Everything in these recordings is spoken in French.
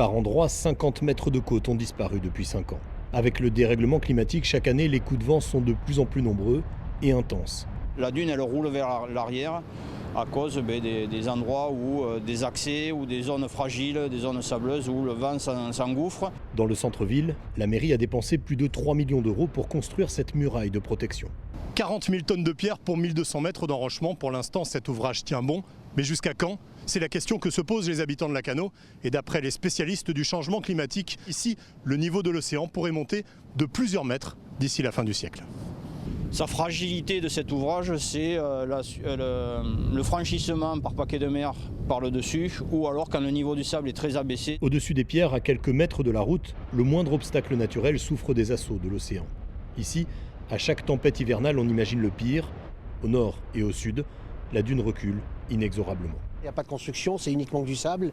Par endroits, 50 mètres de côte ont disparu depuis 5 ans. Avec le dérèglement climatique, chaque année, les coups de vent sont de plus en plus nombreux et intenses. La dune, elle roule vers l'arrière à cause des endroits où des accès ou des zones fragiles, des zones sableuses où le vent s'engouffre. Dans le centre-ville, la mairie a dépensé plus de 3 millions d'euros pour construire cette muraille de protection. 40 000 tonnes de pierre pour 1200 mètres d'enrochement. Pour l'instant, cet ouvrage tient bon. Mais jusqu'à quand? C'est la question que se posent les habitants de Lacanau. Et d'après les spécialistes du changement climatique, ici, le niveau de l'océan pourrait monter de plusieurs mètres d'ici la fin du siècle. Sa fragilité de cet ouvrage, c'est le franchissement par paquet de mer par le dessus, ou alors quand le niveau du sable est très abaissé. Au-dessus des pierres, à quelques mètres de la route, le moindre obstacle naturel souffre des assauts de l'océan. Ici, à chaque tempête hivernale, on imagine le pire. Au nord et au sud, la dune recule inexorablement. Il n'y a pas de construction, c'est uniquement que du sable,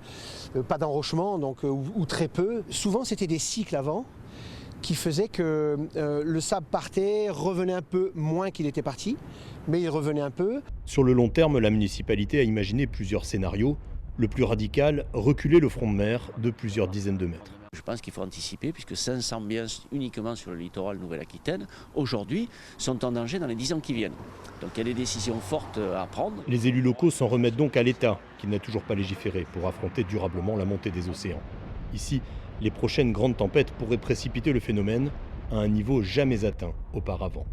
pas d'enrochement, ou très peu. Souvent, c'était des cycles avant qui faisaient que le sable partait, revenait un peu moins qu'il était parti, mais il revenait un peu. Sur le long terme, la municipalité a imaginé plusieurs scénarios. Le plus radical, reculer le front de mer de plusieurs dizaines de mètres. Je pense qu'il faut anticiper puisque 500 biens uniquement sur le littoral Nouvelle-Aquitaine, aujourd'hui, sont en danger dans les 10 ans qui viennent. Donc il y a des décisions fortes à prendre. Les élus locaux s'en remettent donc à l'État, qui n'a toujours pas légiféré pour affronter durablement la montée des océans. Ici, les prochaines grandes tempêtes pourraient précipiter le phénomène à un niveau jamais atteint auparavant.